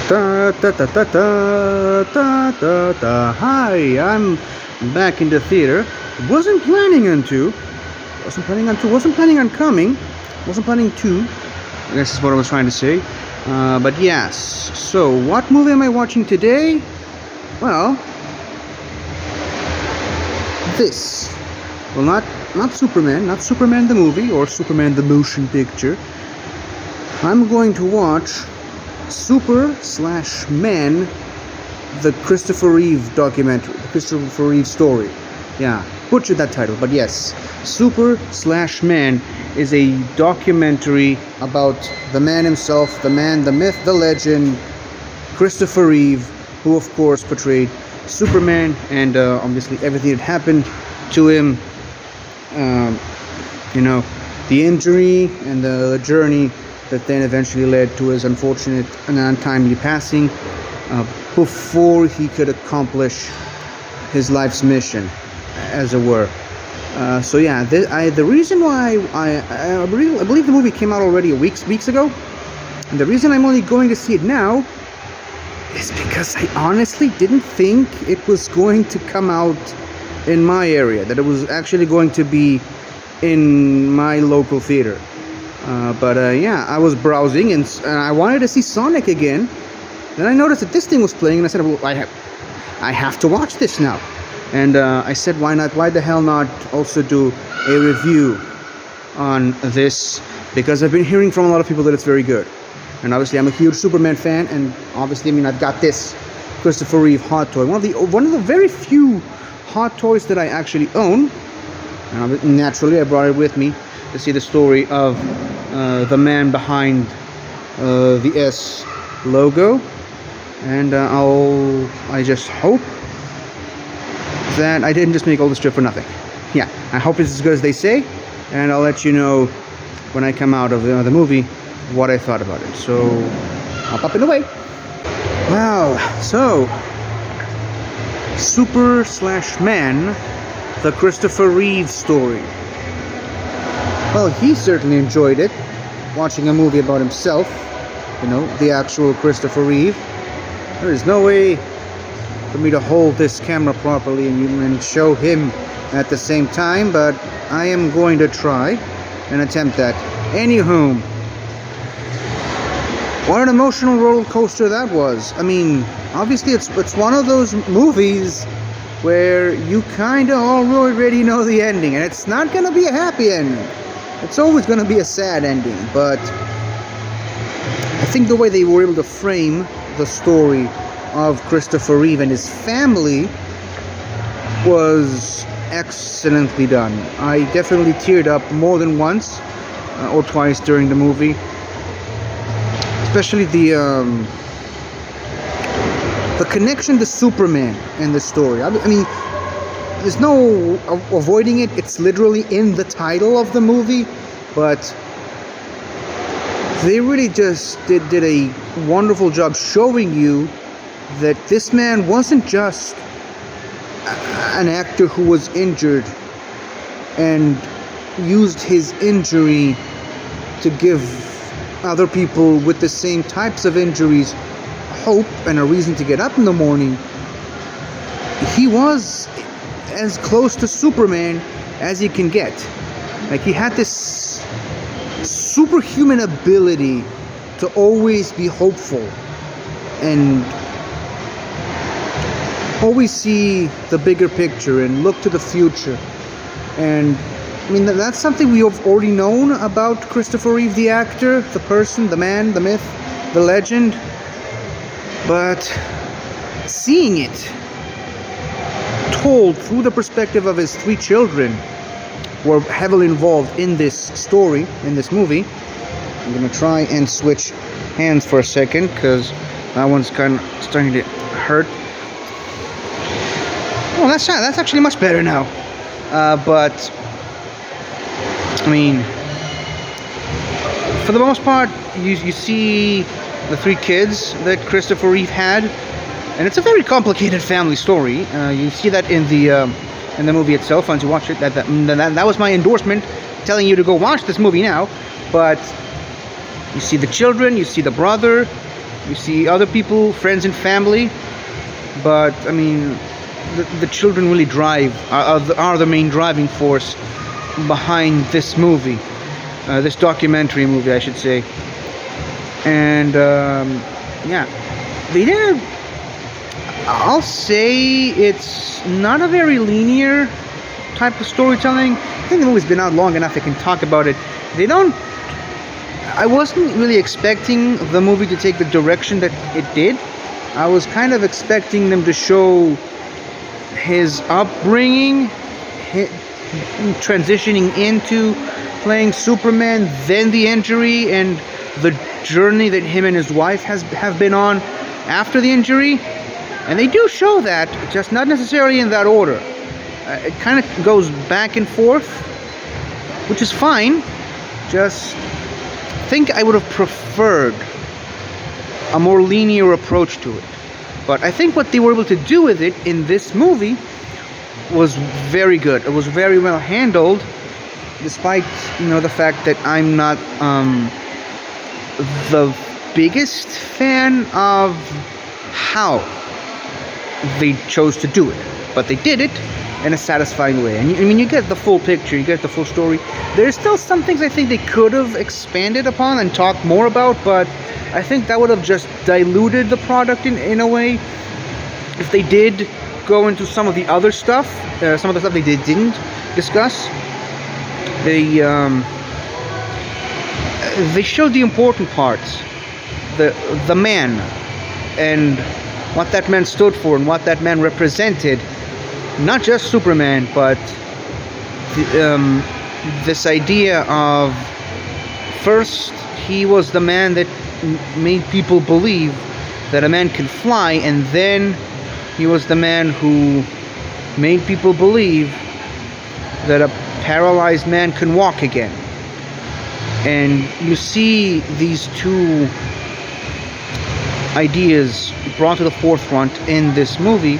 Da, da, da, da, da, da, da, da. Hi, I'm back in the theater. Wasn't planning on coming. Wasn't planning to. I guess is what I was trying to say. But yes. So, what movie am I watching today? Well, this. Well, not Superman, not Superman the movie or Superman the motion picture. I'm going to watch Super/Man, the Christopher Reeve documentary, the Christopher Reeve story. Yeah, butchered that title, but yes, Super/Man is a documentary about the man himself, the man, the myth, the legend, Christopher Reeve, who of course portrayed Superman, and obviously everything that happened to him, the injury and the journey that then eventually led to his unfortunate and untimely passing before he could accomplish his life's mission, as it were. The reason why I believe the movie came out already weeks ago, and the reason I'm only going to see it now is because I honestly didn't think it was going to come out in my area, that it was actually going to be in my local theater. I was browsing and I wanted to see Sonic again. Then I noticed that this thing was playing, and I said, well, I have to watch this now. And I said, why not? Why the hell not also do a review on this? Because I've been hearing from a lot of people that it's very good. And obviously, I'm a huge Superman fan, and obviously, I've got this Christopher Reeve hot toy, one of the very few hot toys that I actually own. And naturally, I brought it with me to see the story of the man behind the S logo, and I just hope that I didn't just make all this trip for nothing. Yeah, I hope it's as good as they say, and I'll let you know when I come out of the movie what I thought about it. So I'll pop it away. Wow, so Super/Man, the Christopher Reeve story. Well, he certainly enjoyed it, watching a movie about himself, the actual Christopher Reeve. There is no way for me to hold this camera properly and show him at the same time, but I am going to try and attempt that. Anywho, what an emotional roller coaster that was. Obviously it's one of those movies where you kind of already know the ending, and it's not going to be a happy ending. It's always going to be a sad ending, but I think the way they were able to frame the story of Christopher Reeve and his family was excellently done. I definitely teared up more than once or twice during the movie, especially the connection to Superman in the story. There's no avoiding it. It's literally in the title of the movie, but they really just did a wonderful job showing you that this man wasn't just an actor who was injured and used his injury to give other people with the same types of injuries hope and a reason to get up in the morning. He was as close to Superman as you can get. Like, he had this superhuman ability to always be hopeful and always see the bigger picture and look to the future. And that's something we have already known about Christopher Reeve, the actor, the person, the man, the myth, the legend. But seeing it told through the perspective of his three children who were heavily involved in this story, in this movie. I'm going to try and switch hands for a second because that one's kind of starting to hurt. Oh, that's actually much better now. For the most part, you see the three kids that Christopher Reeve had, and it's a very complicated family story. You see that in the movie itself. Once you watch it, that was my endorsement, telling you to go watch this movie now. But you see the children, you see the brother, You see other people, friends and family, but I mean, the children really are the main driving force behind this movie, this documentary movie, I should say. And yeah, they did. I'll say it's not a very linear type of storytelling. I think the movie's been out long enough I can talk about it. They don't. I wasn't really expecting the movie to take the direction that it did. I was kind of expecting them to show his upbringing, transitioning into playing Superman, then the injury, and the journey that him and his wife have been on after the injury. And they do show that, just not necessarily in that order. It kind of goes back and forth, which is fine. Just think I would have preferred a more linear approach to it. But I think what they were able to do with it in this movie was very good. It was very well handled, despite, the fact that I'm not the biggest fan of how they chose to do it. But they did it in a satisfying way. And you get the full picture, you get the full story. There's still some things I think they could have expanded upon and talked more about, but I think that would have just diluted the product in a way. If they did go into some of the other stuff, some of the stuff they didn't discuss, they showed the important parts, the man, and what that man stood for and what that man represented. Not just Superman, but this idea of, first, he was the man that made people believe that a man can fly, and then he was the man who made people believe that a paralyzed man can walk again. And you see these two ideas brought to the forefront in this movie,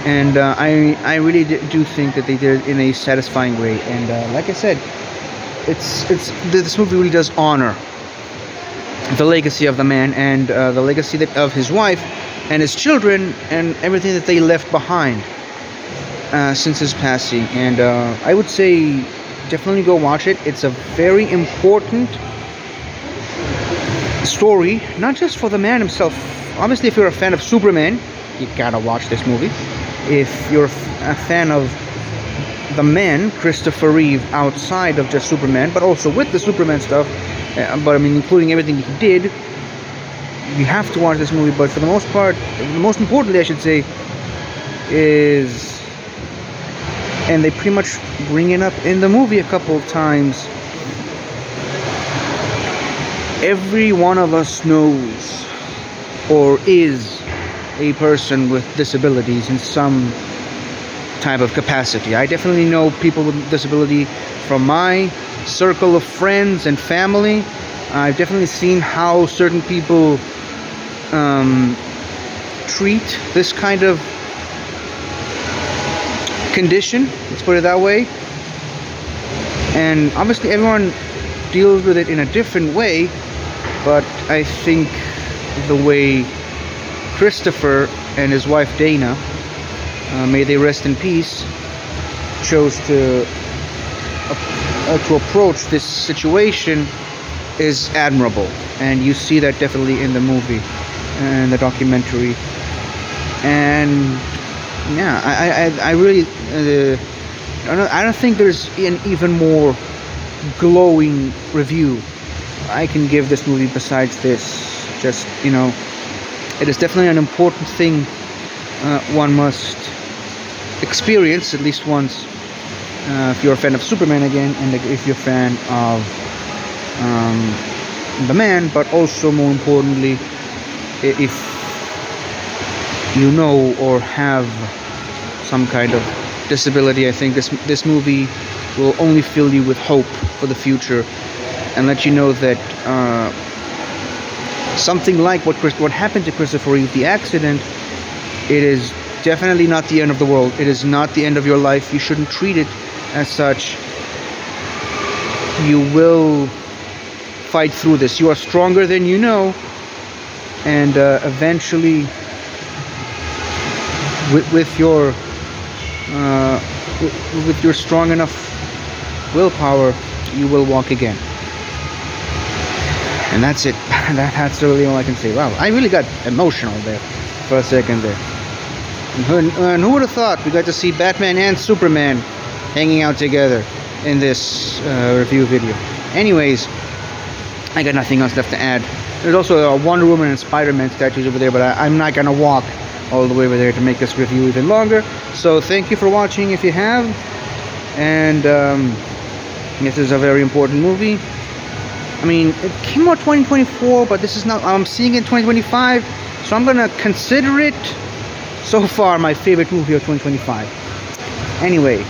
and I really do think that they did it in a satisfying way. And like I said, this movie really does honor the legacy of the man, and the legacy of his wife and his children, and everything that they left behind since his passing. And I would say definitely go watch it. It's a very important story, not just for the man himself. Obviously, if you're a fan of Superman, you gotta watch this movie. If you're a fan of the man, Christopher Reeve, outside of just Superman, but also with the Superman stuff, but I mean, including everything he did, you have to watch this movie. But for the most part, most importantly, I should say, is, and they pretty much bring it up in the movie a couple of times, every one of us knows or is a person with disabilities in some type of capacity. I definitely know people with disability from my circle of friends and family. I've definitely seen how certain people treat this kind of condition, let's put it that way. And obviously everyone deals with it in a different way, but I think the way Christopher and his wife Dana, may they rest in peace, chose to approach this situation is admirable, and you see that definitely in the movie and the documentary. And yeah, I really I don't think there's an even more glowing review I can give this movie besides this. Just, it is definitely an important thing one must experience at least once, if you're a fan of Superman again, and if you're a fan of the man, but also more importantly, if you know or have some kind of disability. I think this movie will only fill you with hope for the future and let you know that something like what happened to Christopher Reeve, the accident, it is definitely not the end of the world. It is not the end of your life. You shouldn't treat it as such. You will fight through this. You are stronger than you know, and eventually, with your with your strong enough willpower, you will walk again. And that's it. That's really all I can say. Wow, I really got emotional there for a second there. And who would have thought we got to see Batman and Superman hanging out together in this review video? Anyways, I got nothing else left to add. There's also a Wonder Woman and Spider-Man statues over there, but I'm not gonna walk all the way over there to make this review even longer. So thank you for watching if you have. And this is a very important movie. I mean, it came out 2024, but this is not. I'm seeing it in 2025, so I'm gonna consider it so far my favorite movie of 2025. Anyway,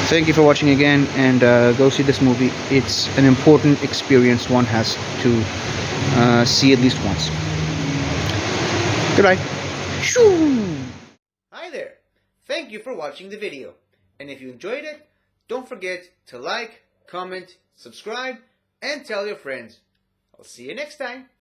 thank you for watching again, and go see this movie. It's an important experience one has to see at least once. Goodbye. Shoo! Hi there. Thank you for watching the video. And if you enjoyed it, don't forget to like, comment, subscribe, and tell your friends. I'll see you next time.